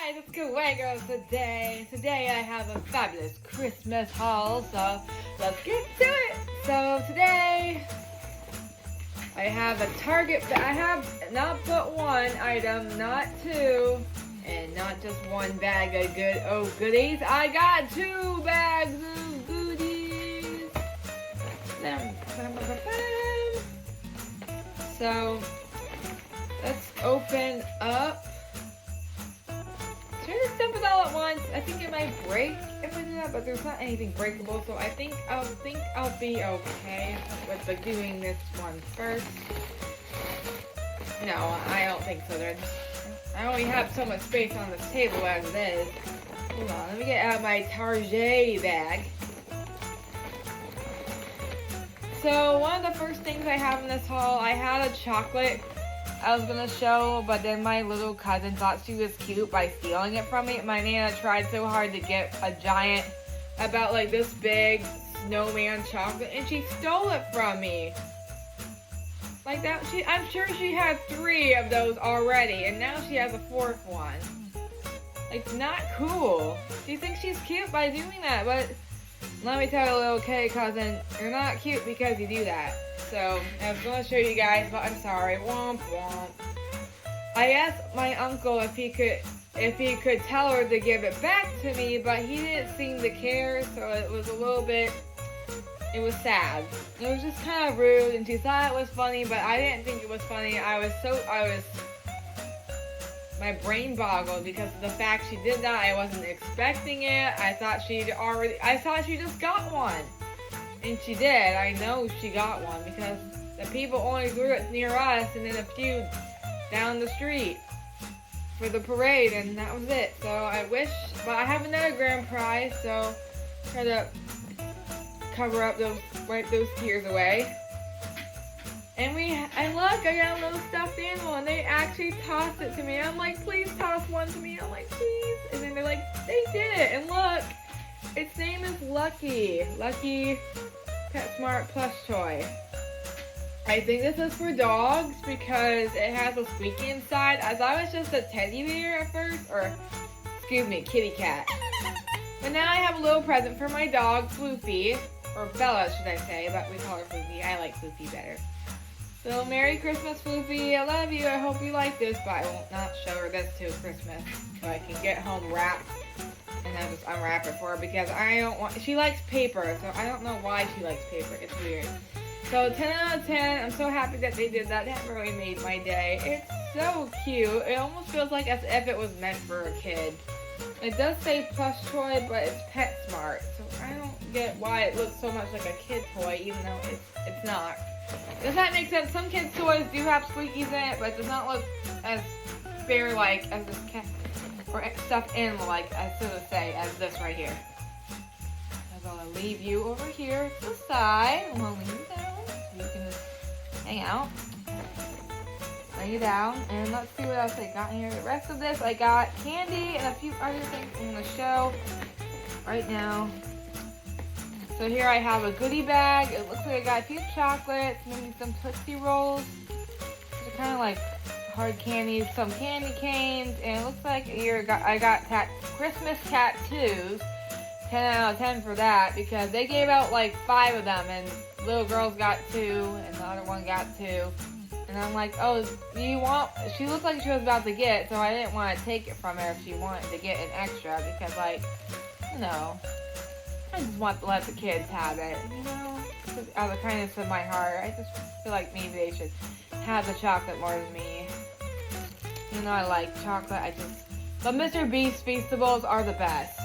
guys, it's Kawaii Girls today. Today I have a fabulous Christmas haul, so let's get to it. So today I have a Target. I have not but one item, not two, and not just one bag of goodies. I got two bags of goodies. So let's open up. Try to dump it all at once. I think it might break if I do that, but there's not anything breakable, so I think I'll be okay with doing this one first. No, I don't think so. I only have so much space on this table as it is. Hold on, let me get out my Target bag. So one of the first things I have in this haul, I had a chocolate I was gonna show, but then my little cousin thought she was cute by stealing it from me. My Nana tried so hard to get a giant, about like this big snowman chocolate, and she stole it from me. Like that, I'm sure she had 3 of those already, and now she has a 4th one. Like, not cool. She thinks she's cute by doing that, but let me tell you, little K cousin, you're not cute because you do that. So, I was going to show you guys, but I'm sorry. Womp womp. I asked my uncle if he could tell her to give it back to me, but he didn't seem to care, so it was it was sad. It was just kind of rude, and she thought it was funny, but I didn't think it was funny. My brain boggled because of the fact she did that. I wasn't expecting it. I thought she just got one. And she did. I know she got one because the people only threw it near us and then a few down the street for the parade, and that was it. So but I have another grand prize, so try to wipe those tears away. And look, I got a little stuffed animal, and they actually tossed it to me. I'm like, please toss one to me. I'm like, please. And then they're like, they did it. And look, its name is Lucky. Lucky PetSmart plush toy. I think this is for dogs because it has a squeaky inside. I thought it was just a teddy bear at first, or excuse me, kitty cat. But now I have a little present for my dog, Floofy, or Bella, should I say, but we call her Floofy. I like Floofy better. So, Merry Christmas, Floofy. I love you. I hope you like this, but I will not show her this till Christmas, so I can get home wrapped, and I'll just unwrap it for her because she likes paper, so I don't know why she likes paper. It's weird. So, 10 out of 10. I'm so happy that they did that. That really made my day. It's so cute. It almost feels like as if it was meant for a kid. It does say plush toy, but it's PetSmart, so I don't get why it looks so much like a kid toy, even though it's not. Does that make sense? Some kids' toys do have squeakies in it, but it does not look as bear-like as this cat or stuffed animal-like, so to say, as this right here. I'm gonna leave you over here to the side. I'm gonna leave you down so you can just hang out. Lay you down, and let's see what else I got in here. The rest of this, I got candy and a few other things I'm gonna show right now. So here I have a goodie bag. It looks like I got a few chocolates, maybe some Tootsie Rolls. They're kind of like hard candies, some candy canes, and it looks like here I got Christmas tattoos. 10 out of 10 for that because they gave out like 5 of them, and little girls got 2, and the other one got 2. And I'm like, oh, do you want? She looked like she was about to get, so I didn't want to take it from her if she wanted to get an extra because, like, you know. I just want to let the kids have it, you know, out of the kindness of my heart. I just feel like maybe they should have the chocolate more than me. You know, I like chocolate. But Mr. Beast Feastables are the best.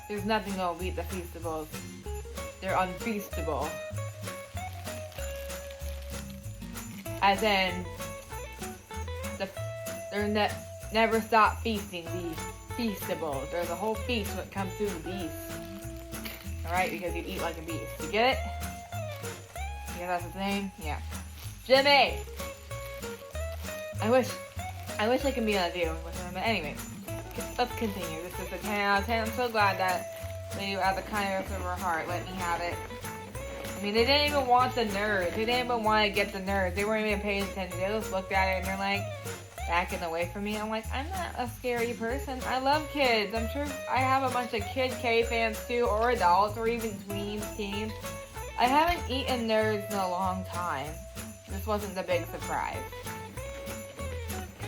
There's nothing gonna beat the Feastables. They're unfeastable. As in, they're never stop feasting. These Feastables. There's a whole feast when it comes to the beast. Alright, because you eat like a beast. You get it? Yeah, that's his name? Yeah. Jimmy! I wish I could be on a video with him, but anyway. Let's continue. This is a 10 out of 10. I'm so glad that they, out of the kindness of her heart, let me have it. I mean, they didn't even want the nerds. They didn't even want to get the nerds. They weren't even paying attention. They just looked at it and they're like, backing away from me. I'm like, I'm not a scary person. I love kids. I'm sure I have a bunch of Kid K fans too, or adults, or even tweens, teens. I haven't eaten Nerds in a long time. This wasn't the big surprise.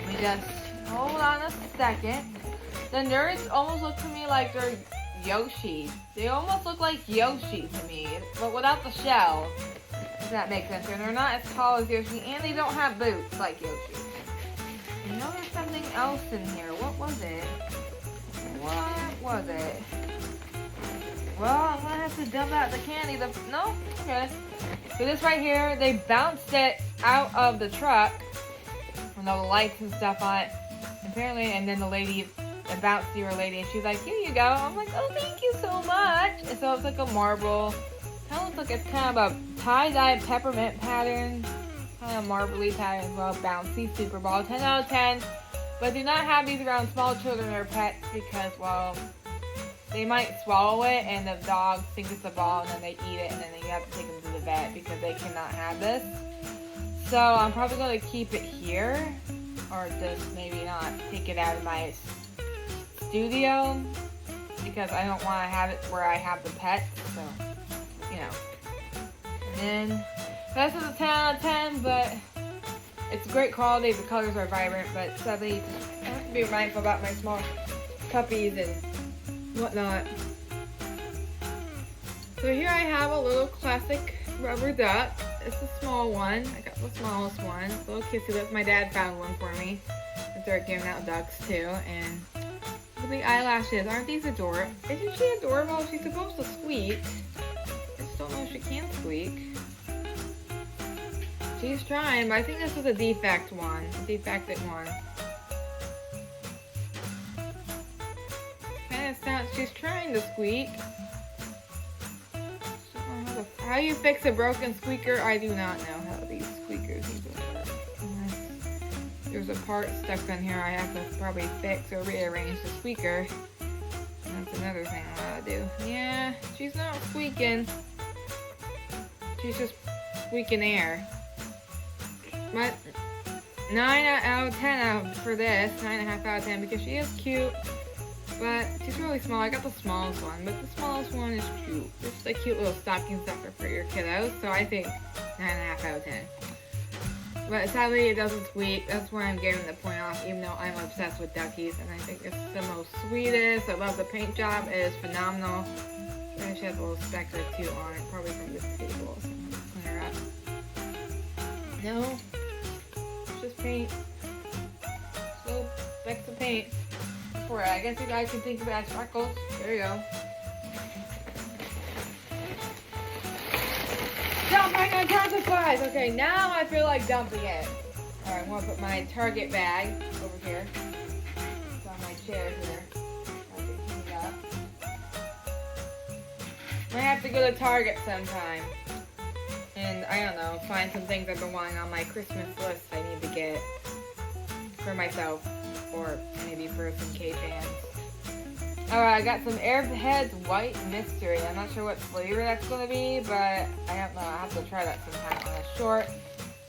We just hold on a second. The Nerds almost look to me like they're Yoshi. They almost look like Yoshi to me, but without the shell. If that makes sense. And they're not as tall as Yoshi, and they don't have boots like Yoshi. I know there's something else in here. What was it? What was it? Well, I'm gonna have to dump out the candy. No? Okay. So this right here, they bounced it out of the truck with all the lights and stuff on it. Apparently, and then the bouncy lady, and she's like, here you go. I'm like, oh, thank you so much. And so it's like a marble. Kind of looks like it's kind of a tie-dye peppermint pattern. Kind of marbly pattern as well. Bouncy Super Ball. 10 out of 10. But do not have these around small children or pets because, well, they might swallow it and the dog thinks it's a ball and then they eat it and then you have to take them to the vet because they cannot have this. So I'm probably going to keep it here or just maybe not take it out of my studio because I don't want to have it where I have the pets. So, you know. And then this is a 10 out of 10, but it's great quality. The colors are vibrant, but sadly I have to be mindful about my small puppies and whatnot. So here I have a little classic rubber duck. It's a small one. I got the smallest one. It's a little kissy lips. My dad found one for me. I started giving out ducks too. And look at the eyelashes. Aren't these adorable? Isn't she adorable? She's supposed to squeak. I just don't know if she can squeak. She's trying, but I think this is a defect one. A defected one. Kind of sounds, she's trying to squeak. How you fix a broken squeaker? I do not know how these squeakers even work. There's a part stuck in here I have to probably fix or rearrange the squeaker. And that's another thing I gotta do. Yeah, she's not squeaking. She's just squeaking air. But 9 out of 10 for this. 9.5 out of 10 because she is cute. But she's really small. I got the smallest one, but the smallest one is cute. It's a cute little stocking stuffer for your kiddos. So I think 9.5 out of 10. But sadly, it doesn't squeak. That's why I'm giving the point off, even though I'm obsessed with duckies. And I think it's the most sweetest. I love the paint job. It is phenomenal. And she has a little speck or two on it, probably from this table. So I'm gonna clean her up. No, it's just paint. Just little specks of paint. For it. I guess you guys can think of it as freckles. There you go. Dumping on Target supplies! Okay, now I feel like dumping it. Alright, I'm gonna put my Target bag over here. It's on my chair here. I can clean it up. I have to go to Target sometime. And I don't know, find some things I've been wanting on my Christmas list I need to get for myself. Or maybe for some K-fans. Alright, I got some Airheads White Mystery. I'm not sure what flavor that's going to be, but I don't know. I'll have to try that sometime on a short.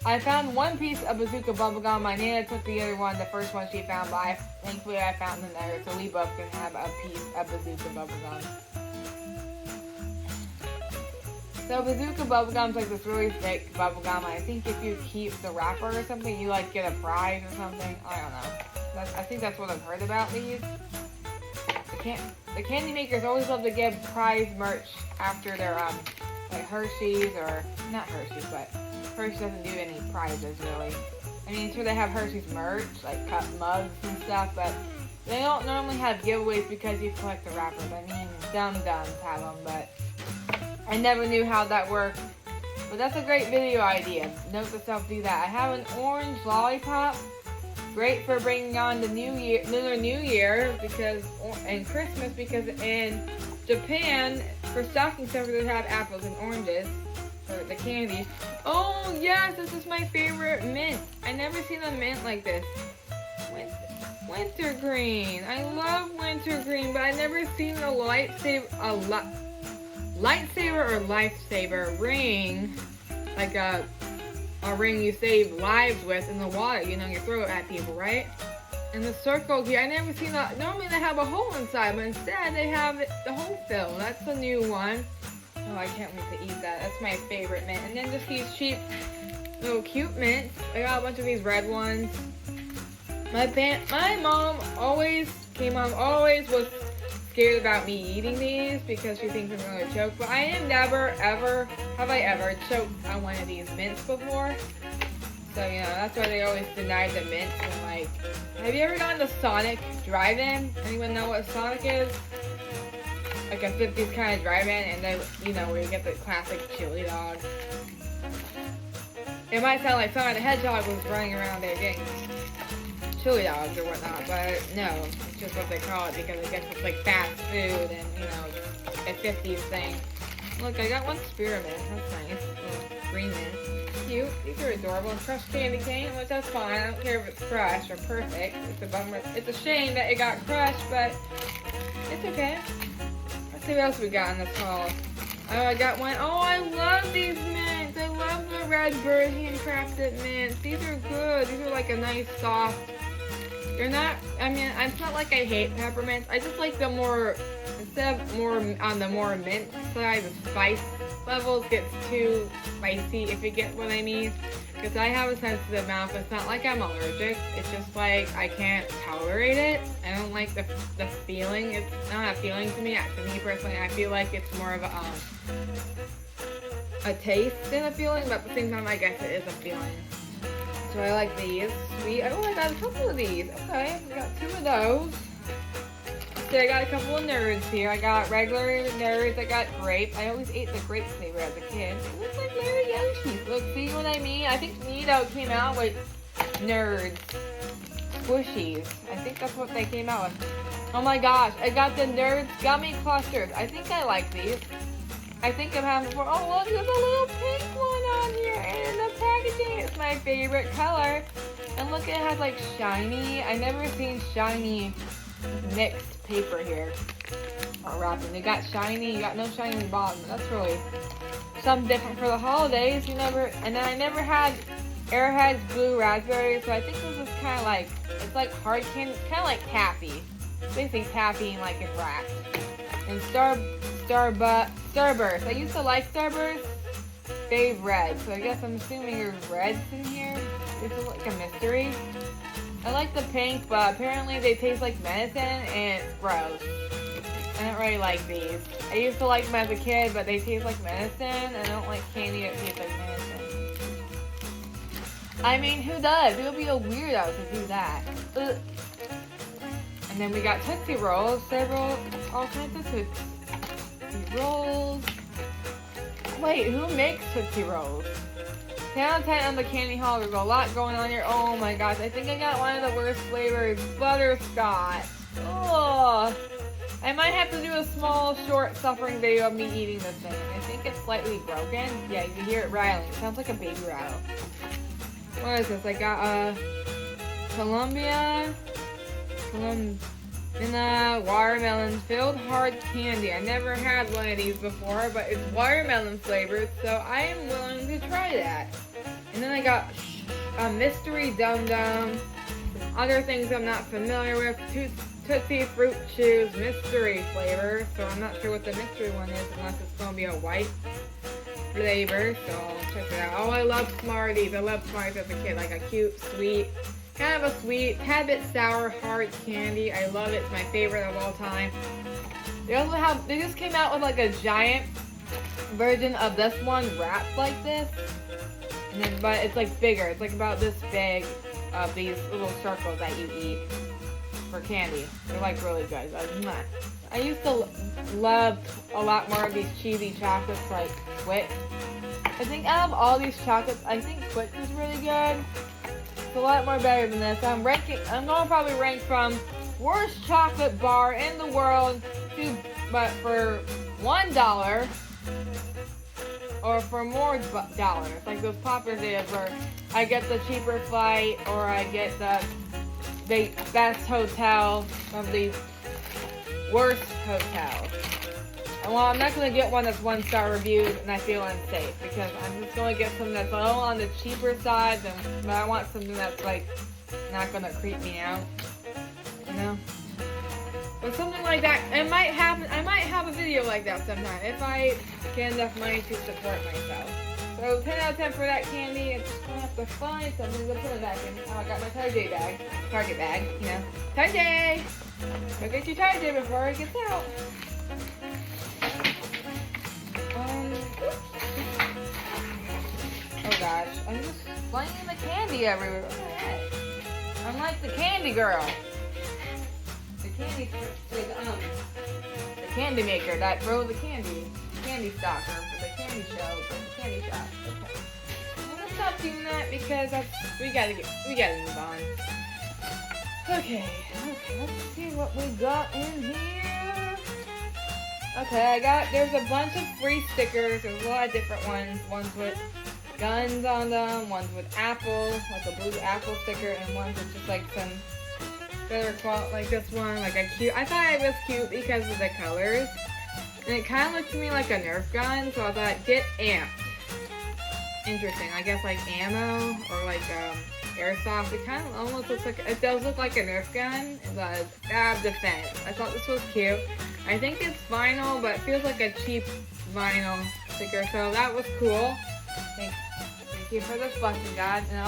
I found one piece of Bazooka Bubblegum. My Nana took the other one, the first one she found, but thankfully I found another, so we both can have a piece of Bazooka Bubblegum. So Bazooka Bubblegum's like this really thick bubblegum. I think if you keep the wrapper or something, you like get a prize or something. I don't know. I think that's what I've heard about these. The candy makers always love to give prize merch after their like Hershey's or not Hershey's, but Hershey doesn't do any prizes really. I mean, sure they have Hershey's merch like cup mugs and stuff, but they don't normally have giveaways because you collect the wrappers. I mean, dum-dums have them, but I never knew how that worked. But that's a great video idea. Note to self, do that. I have an orange lollipop. Great for bringing on the Lunar New Year because and Christmas, because in Japan for stocking stuffers they have apples and oranges for the candy. Oh yes, this is my favorite mint. I never seen a mint like this. Wintergreen. I love wintergreen, but I never seen a lightsaber or lifesaver ring, like a a ring you save lives with in the water. You know, you throw it at people, right? And the circles here, I never seen that. Normally they have a hole inside, but instead they have the hole fill. That's a new one. Oh, I can't wait to eat that. That's my favorite mint. And then just these cheap little cute mints. I got a bunch of these red ones. My mom always was scared about me eating these because she thinks I'm gonna choke. But I have never ever choked on one of these mints before. So, you know, that's why they always denied the mints. And like, have you ever gone to Sonic Drive-In? Anyone know what Sonic is? Like a 50s kind of drive-in, and then, you know, where you get the classic chili dog. It might sound like Sonic the Hedgehog was running around there getting chili dogs or whatnot, but no, it's just what they call it because I guess it's like fast food and, you know, a 50s thing. Look, I got one spearmint. That's nice. Little green mint. Cute. These are adorable. Crushed candy cane, which that's fine. I don't care if it's crushed or perfect. It's a bummer. It's a shame that it got crushed, but it's okay. Let's see what else we got in this haul. Oh, I got one. Oh, I love these mints. I love the Redbird handcrafted mints. These are good. These are like a nice soft. They're not, I mean, it's not like I hate peppermints. I just like the more, instead of more on the more mint side, the spice levels gets too spicy, if you get what I mean. Because I have a sensitive mouth. It's not like I'm allergic. It's just like I can't tolerate it. I don't like the feeling. It's not a feeling to me. To me personally, I feel like it's more of a taste than a feeling. But at the same time, I guess it is a feeling. So I like these. Sweet. Oh, I got a couple of these. Okay, I got 2 of those. So I got a couple of nerds here. I got regular nerds. I got grape. I always ate the grape flavor as a kid. It looks like Larry Yoshi's. Look, see what I mean? I think Nito came out with nerds. Squishies. I think that's what they came out with. Oh my gosh. I got the nerds gummy clusters. I think I like these. I think I've had them before. Oh, look, there's a little pink one on here. And the packaging is my favorite color. And look, it has like shiny. I've never seen shiny mixed paper here. Or wrapping. You got shiny, you got no shiny in the bottom. That's really something different for the holidays. And then I never had Airheads Blue Raspberry. So I think this is kind of like, it's like hard candy. It's kind of like taffy. Basically taffy and like in wrapped. And Starburst. I used to like Starburst. Fave Red. So I guess I'm assuming there's reds in here. This is like a mystery. I like the pink, but apparently they taste like medicine and it's gross. I don't really like these. I used to like them as a kid, but they taste like medicine, and I don't like candy that tastes like medicine. I mean, who does? It would be a weirdo to do that. Ugh. And then we got Tootsie Rolls, all kinds of Tootsie Rolls. Wait, who makes Tootsie Rolls? 10 out of 10 on the candy haul. There's a lot going on here. Oh my gosh, I think I got one of the worst flavors, butterscotch. Oh, I might have to do a small, short, suffering video of me eating this thing. I think it's slightly broken. Yeah, you can hear it rattling. It sounds like a baby rattle. What is this? I got Columbia watermelon filled hard candy. I never had one of these before, but it's watermelon flavored, so I am willing to try that. And then I got a mystery Dum Dum, other things I'm not familiar with, Tootsie Fruit Chews mystery flavor, so I'm not sure what the mystery one is unless it's going to be a white flavor, so I'll check it out. Oh, I love Smarties. I love Smarties as a kid, like a cute, sweet, kind of a sweet, tad bit sour, hard candy. I love it. It's my favorite of all time. They just came out with like a giant version of this one wrapped like this. And then, but it's like bigger. It's like about this big of these little circles that you eat for candy. They're like really good. I used to love a lot more of these cheesy chocolates like Twix. I think out of all these chocolates, I think Twix is really good. It's a lot more better than this. I'm going to probably rank from worst chocolate bar in the world to, but for $1 or for more dollars. Like those Papa days where I get the cheaper flight or I get the best hotel of the worst hotels. Well, I'm not going to get one that's 1-star reviewed and I feel unsafe because I'm just going to get something that's a little on the cheaper side, but I want something that's like not going to creep me out, you know? But something like that, it might happen. I might have a video like that sometime if I get enough money to support myself. So 10 out of 10 for that candy. I'm just gonna have to find something to put it back in. Oh, I got my Target bag, you know. Target! Go get your Target before it gets out. Oh gosh, I'm just flinging the candy everywhere. What the heck? I'm like the candy girl. The candy maker that drove the candy stalker for the candy show, for the candy shop. Okay. Well, let's stop doing that because we gotta move on. Okay, let's see what we got in here. Okay, there's a bunch of free stickers. There's a lot of different ones. Ones with guns on them, ones with apple, like a blue apple sticker, and ones with just like some better quality, like this one, like a cute. I thought it was cute because of the colors, and it kind of looked to me like a Nerf gun, so I thought, get amped. Interesting. I guess like ammo or like airsoft. It kind of almost looks like, it does look like a Nerf gun, but Fab Defense. I thought this was cute. I think it's vinyl, but it feels like a cheap vinyl sticker, so that was cool. Thank you for this blessing, God. And I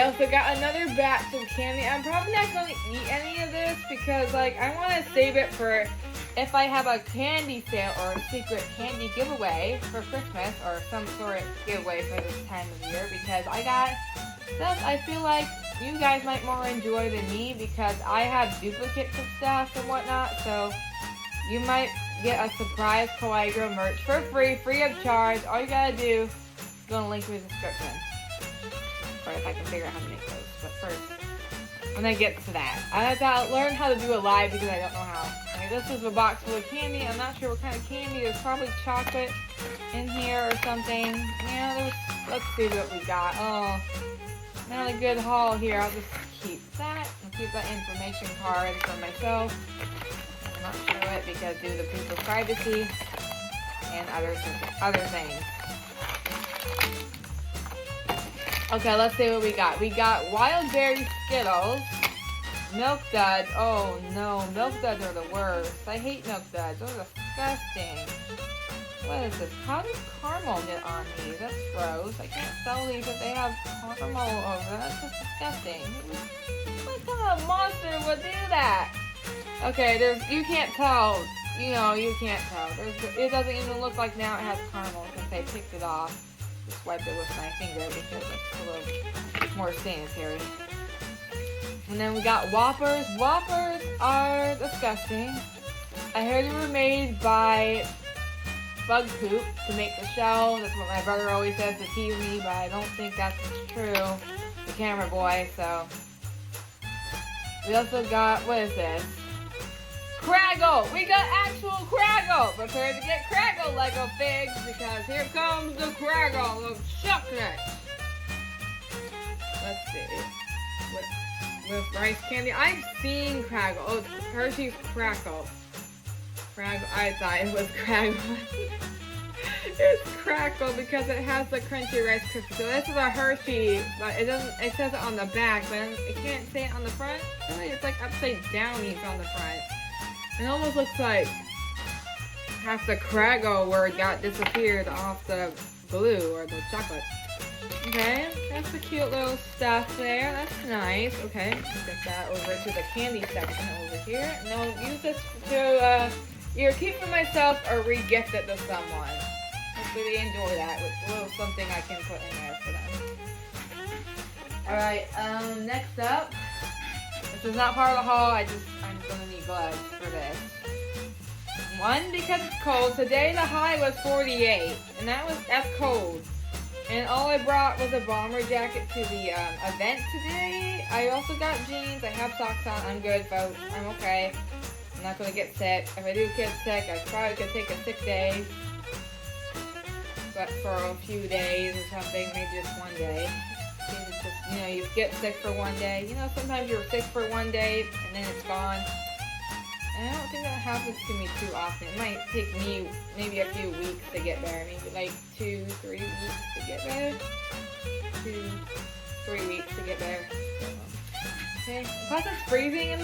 also got another batch of candy. I'm probably not going to eat any of this because, like, I want to save it for if I have a candy sale or a secret candy giveaway for Christmas or some sort of giveaway for this time of year, because I got stuff I feel like you guys might more enjoy than me because I have duplicates of stuff and whatnot, so you might get a surprise Kawaii Girl merch for free of charge. All you gotta do is go on the link in the description. Or if I can figure out how to make those. But first, when I get to that, I have to learn how to do a live because I don't know how. Like, this is a box full of candy. I'm not sure what kind of candy. There's probably chocolate in here or something. Yeah, let's see what we got. Oh, not a good haul here. I'll just keep that. I'll keep that information card for myself. I'm not sure it because due to people's privacy and other things. Okay, let's see what we got. We got Wild Berry Skittles, Milk Duds. Oh no, Milk Duds are the worst. I hate Milk Duds. Those are disgusting. What is this? How does caramel get on these? That's gross. I can't sell these if they have caramel over them. That's just disgusting. What kind of monster would do that? Okay, you can't tell. You know, you can't tell. It doesn't even look like now it has caramel since I picked it off. Just wipe it with my finger because it's a little more sanitary. And then we got Whoppers. Whoppers are disgusting. I heard they were made by bug poop to make the shell. That's what my brother always says to tease me, but I don't think that's true. The camera boy, so. We also got, what is this? Craggle! We got actual Craggle! Prepare to get Craggle, Lego figs, because here comes the Craggle of chocolate! Let's see. With rice candy. I've seen Craggle. Oh, it's Hershey's Crackle. Craggle. I thought it was Craggle. It's Crackle because it has the crunchy Rice Krispies. So this is a Hershey, but it doesn't. It says it on the back, but it can't say it on the front. Really, it's like upside downies on the front. It almost looks like half the Craggle word got disappeared off the glue or the chocolate. Okay, that's the cute little stuff there. That's nice. Okay, let's get that over to the candy section over here. And I'll use this to either keep for myself or re-gift it to someone. Hopefully they enjoy that with a little something I can put in there for them. Alright, next up. This is not part of the haul. I'm gonna need gloves for this. One, because it's cold. Today the high was 48, and that's cold. And all I brought was a bomber jacket to the event today. I also got jeans. I have socks on. I'm good, folks. I'm okay. I'm not gonna get sick. If I do get sick, I probably could take a sick day. But for a few days or something, maybe just one day. It's just, you know, you get sick for one day. You know, sometimes you're sick for one day and then it's gone. And I don't think that happens to me too often. It might take me maybe a few weeks to get there. Maybe like 2-3 weeks to get there. 2-3 weeks to get there. Okay. Plus it's freezing in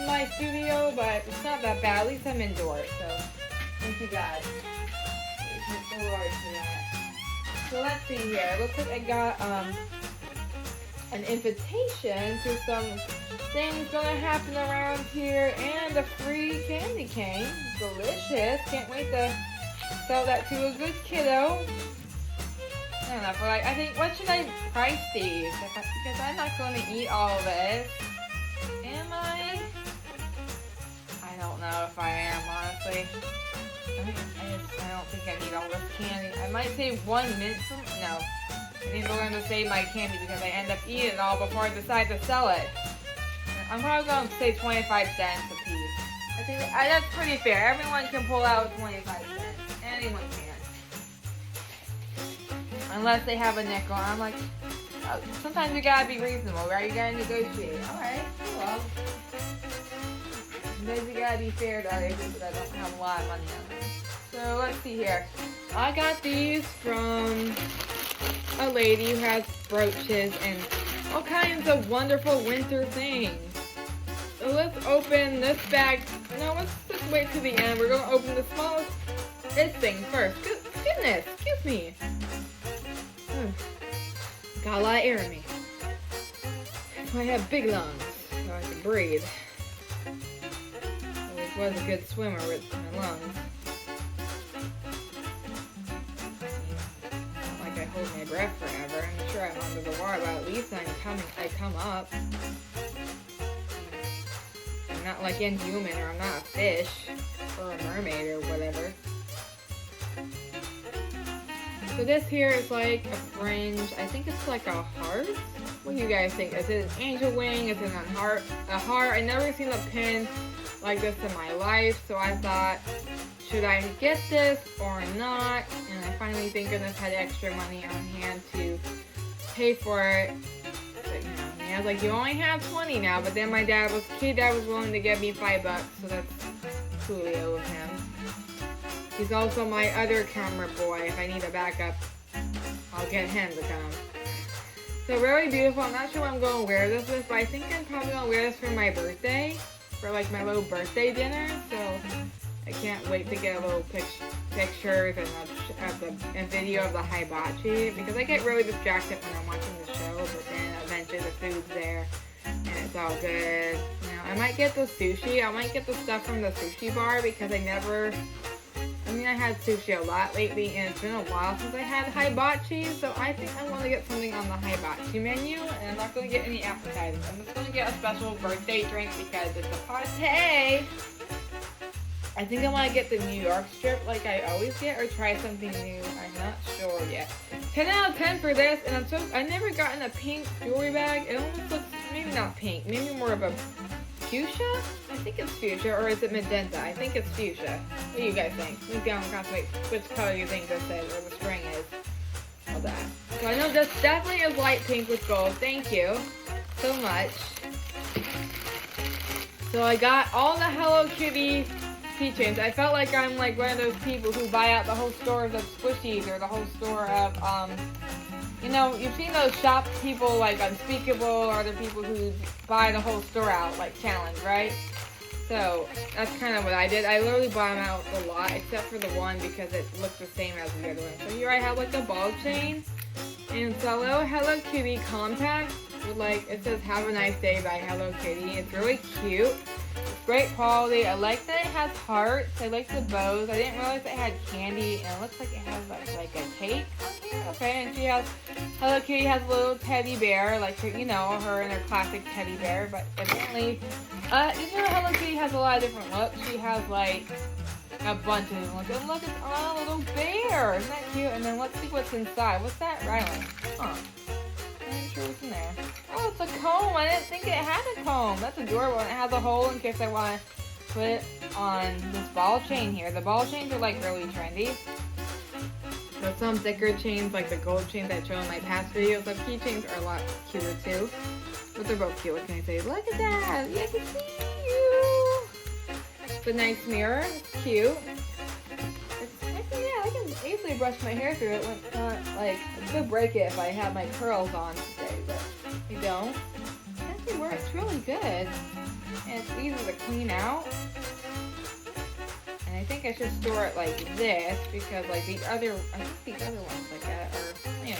my studio, but it's not that bad. At least I'm indoors, so thank you God. Thank the Lord for that. So let's see here. It looks like I got an invitation to some things gonna happen around here and a free candy cane. Delicious. Can't wait to sell that to a good kiddo. I don't know, but like, I think, what should I price these? Because I'm not going to eat all of this. Am I? I don't know if I am, honestly. I don't think I need all this candy. I might save 1 minute from, no. I think we're going to save my candy because I end up eating it all before I decide to sell it. I'm probably going to say 25 cents a piece. I think that's pretty fair. Everyone can pull out 25 cents. Anyone can. Unless they have a nickel. I'm like, sometimes you gotta be reasonable, right? You gotta negotiate. Alright, well. Sometimes you gotta be fair to other people that don't have a lot of money on them. So let's see here. I got these from a lady who has brooches and all kinds of wonderful winter things. So let's open this bag. No, let's just wait till the end. We're gonna open the smallest thing first. Goodness, excuse me. Got a lot of air in me. So I have big lungs, so I can breathe. Always was a good swimmer with my lungs. Not like I hold my breath forever. I'm sure I'm under the water, but at least I come up. I'm not like inhuman, or I'm not a fish, or a mermaid, or whatever. So this here is like a fringe. I think it's like a heart. What do you guys think? Is it an angel wing? Is it a heart? I never seen a pin like this in my life, so I thought, should I get this or not? And I finally, thank goodness, had extra money on hand to pay for it. But, you know, I was like, you only have 20 now. But then my dad was willing to give me $5, so that's coolio of him. He's also my other camera boy. If I need a backup, I'll get him to come. So really beautiful. I'm not sure what I'm going to wear this with, but I think I'm probably going to wear this for my birthday. For like my little birthday dinner. So I can't wait to get a little pictures and a video of the hibachi. Because I get really distracted when I'm watching the show. But then eventually the food's there. And it's all good. You know, I might get the sushi. I might get the stuff from the sushi bar because I had sushi a lot lately, and it's been a while since I had hibachi, so I think I want to get something on the hibachi menu, and I'm not going to get any appetizers. I'm just going to get a special birthday drink because it's a party. I think I want to get the New York strip like I always get, or try something new. I'm not sure yet. 10 out of 10 for this, and I've never gotten a pink jewelry bag. It almost looks, maybe not pink, maybe more of a fuchsia? I think it's fuchsia, or is it magenta? I think it's fuchsia. What do you guys think? Leave down in the comments which color you think this is, or the string is. All that. So I know this definitely is light pink with gold. Thank you so much. So I got all the Hello Kitty keychains. I felt like I'm like one of those people who buy out the whole stores of squishies, or the whole store of, you know, you've seen those shop people like Unspeakable, or other people who buy the whole store out, like Challenge, right? So that's kind of what I did. I literally bought them out a lot, except for the one because it looked the same as the other one. So here I have like a ball chain, and it's a little Hello Kitty compact with like, it says "Have a nice day" by Hello Kitty. It's really cute. It's great quality. I like that it has hearts. I like the bows. I didn't realize it had candy, and it looks like it has like a cake on here. Okay, and she has, Hello Kitty has a little teddy bear, like, you know, her and her classic teddy bear, but apparently, you know, Hello Kitty has a lot of different looks. She has like a bunch of them. And look, it's a little bear. Isn't that cute? And then let's see what's inside. What's that, Rylan? Huh. I'm not sure what's in there. Oh, it's a comb. I didn't think it had a comb. That's adorable. And it has a hole in case I want to put it on this ball chain here. The ball chains are like really trendy. But some thicker chains, like the gold chains I showed in my past videos, the keychains are a lot cuter too. But they're both cute. What can I say? Look at that! Yeah, I can see you! It's a nice mirror. It's cute. I can easily brush my hair through it when it's not, like, I could break it if I have my curls on today, but I don't. It actually works really good. And it's easy to clean out. And I think I should store it like this because, like, I think these other ones like that are, you know,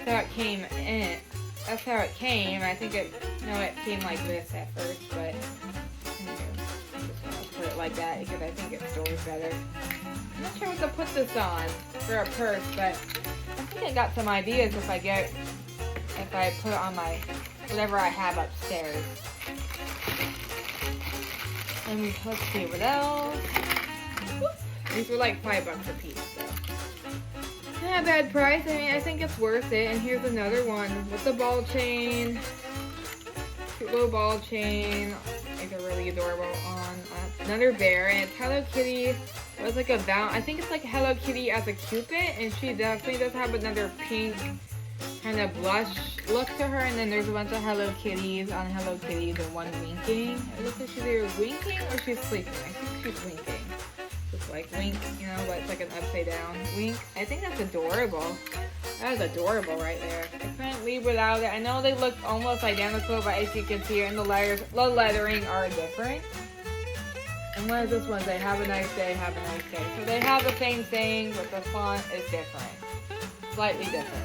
that's how it came in. That's how it came. I think it came like this at first, but I'm just gonna put it like that because I think it stores better. I'm not sure what to put this on for a purse, but I think I got some ideas if I put it on my, whatever I have upstairs. And let's see what else. These were like $5 a piece, so. Not a bad price. I mean, I think it's worth it. And here's another one with the ball chain. Cute little ball chain. Like a really adorable on another bear, and it's Hello Kitty. It was like I think it's like Hello Kitty as a Cupid, and she definitely does have another pink kind of blush look to her, and then there's a bunch of Hello Kitties on Hello Kitties and one winking. It looks like she's either winking or she's sleeping. I think she's winking. Just like wink, you know, but it's like an upside down wink. I think that's adorable. That is adorable right there. I couldn't leave without it. I know they look almost identical, but as you can see here in the lettering are different. And what is this one? They have a nice day, have a nice day. So they have the same thing, but the font is different. Slightly different.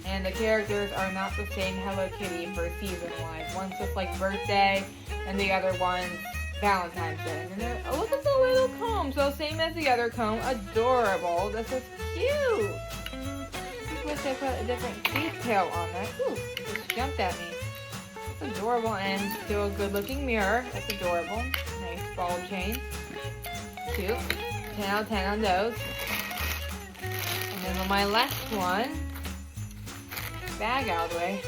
And the characters are not the same Hello Kitty for season-wise. One's just like birthday, and the other one's Valentine's Day. And look at the little comb. So same as the other comb. Adorable. This is cute. I wish I put a different detail on that. Ooh, it just jumped at me. It's adorable, and still a good-looking mirror. That's adorable. Nice ball chain. Cute. 10 out of 10 on those. And then on my last one, bag out of the way.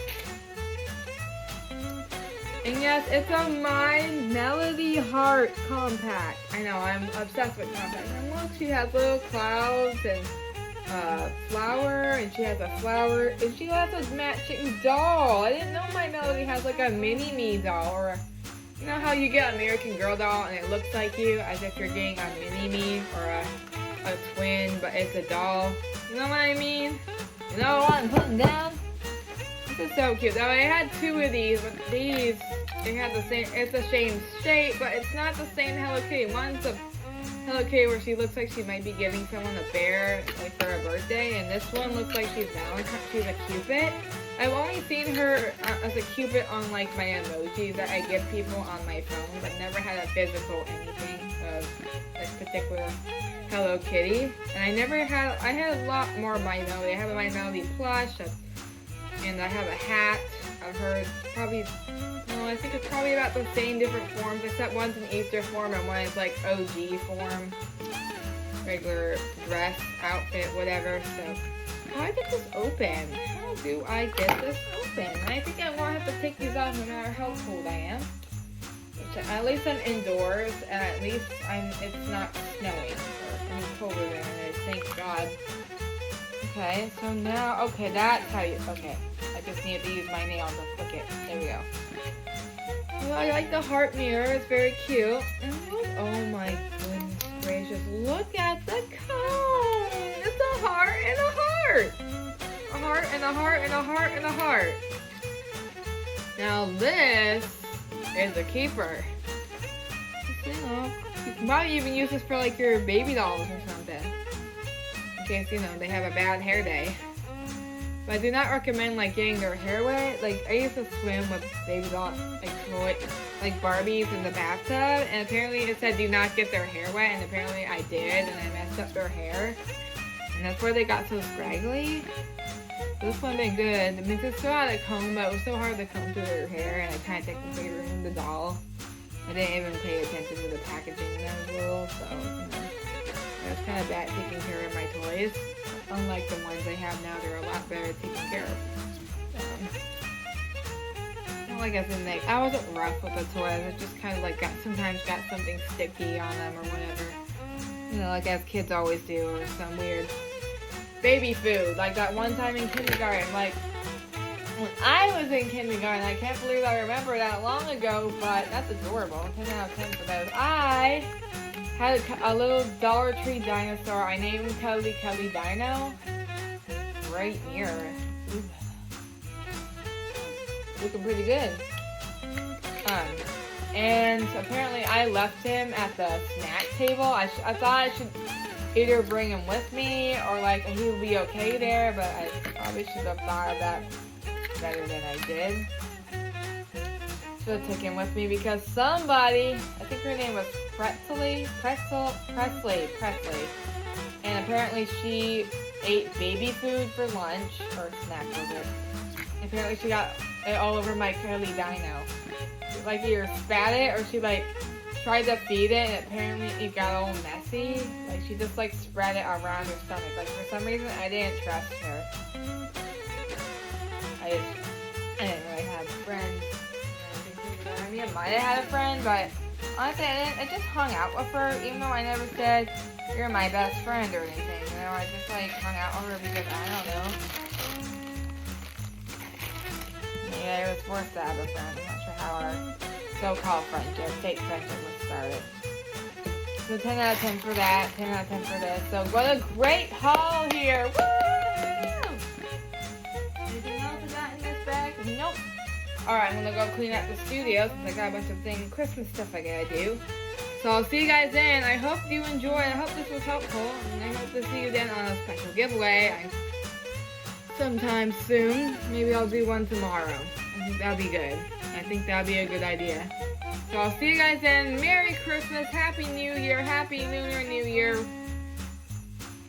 And yes, it's a My Melody Heart compact. I know, I'm obsessed with compacts. And look, she has little clouds and flower, and she has a flower, and she has a matching doll. I didn't know My Melody has like a mini-me doll, or you know how you get an American Girl doll and it looks like you, as if you're getting a mini-me or a twin, but it's a doll. You know what I mean? You know what I'm putting down? This is so cute. Now I had two of these, but these, they have the same, it's the same shape, but it's not the same Hello Kitty. One's a Hello Kitty where she looks like she might be giving someone a bear, like for a birthday, and this one looks like she's Valentine. She's a Cupid. I've only seen her as a Cupid on like my emojis that I give people on my phone, but never had a physical anything of this particular Hello Kitty. And I had a lot more My Melody. I have a My Melody plush, and I have a hat of her, probably, no, I think it's probably about the same different forms, except one's an Easter form and one is like OG form, regular dress, outfit, whatever. So, how do I get this open? How do I get this open? I think I won't have to take these off no matter how cold I am. Which, at least I'm indoors, and at least it's not snowing or any colder than it is, thank God. Okay, so now, okay, that's how you, okay. I just need to use my nail to flick it. There we go. Well, I like the heart mirror. It's very cute. And look, oh my goodness gracious. Look at the cone. It's a heart and a heart. A heart and a heart and a heart and a heart. Now this is a keeper. You know, you can probably even use this for like your baby dolls or something. In case, you know, they have a bad hair day. But I do not recommend like getting their hair wet. Like I used to swim with baby dolls, like Barbies in the bathtub, and apparently it said do not get their hair wet, and apparently I did, and I messed up their hair, and that's where they got so scraggly. So this one been good. I mean, it's still out of the comb, but it was so hard to comb through their hair, and I kind of technically ruined the doll. I didn't even pay attention to the packaging when I was little, so you know, I was kind of bad taking care of my toys. Unlike the ones I have now, they're a lot better taken care of. Like I said, I wasn't rough with the toys. I just kind of like sometimes got something sticky on them or whatever. You know, like as kids always do, or some weird baby food. Like that one time in kindergarten, like when I was in kindergarten, I can't believe I remember that long ago, but that's adorable. 10 out of 10 for those. I Had a little Dollar Tree dinosaur. I named him Kelly Dino. Right here. Ooh. Looking pretty good. And apparently I left him at the snack table. I thought I should either bring him with me or like he would be okay there, but I probably should have thought of that better than I did. Should have taken him with me because somebody, I think her name was Presley, and apparently she ate baby food for lunch, or snack was it. Apparently she got it all over my Kelly Dino. Like either spat it or she like tried to feed it and apparently it got all messy. Like she just like spread it around her stomach. Like for some reason I didn't trust her. I didn't really have friends. I mean, I might have had a friend, but honestly I just hung out with her even though I never said you're my best friend or anything. You know, I just like hung out with her because I don't know. Yeah, it was worth to have a friend. I'm not sure how our so-called friendship, fake friendship was started. So 10 out of 10 for that, 10 out of 10 for this. So what a great haul here! Woo! Anything else I got in this bag? Nope. Alright, I'm gonna go clean up the studio since I got a bunch of Christmas stuff I gotta do. So I'll see you guys then. I hope you enjoyed. I hope this was helpful. And I hope to see you then on a special giveaway. Sometime soon. Maybe I'll do one tomorrow. I think that'll be good. I think that'll be a good idea. So I'll see you guys then. Merry Christmas, Happy New Year, Happy Lunar New Year.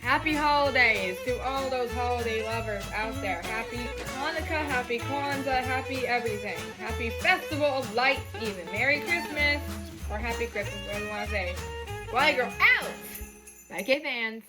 Happy holidays to all those holiday lovers out there. Happy Hanukkah, Happy Kwanzaa, happy everything. Happy Festival of Lights even. Merry Christmas or Happy Christmas, whatever you want to say. Bye, girl. Out! Bye, K-Fans.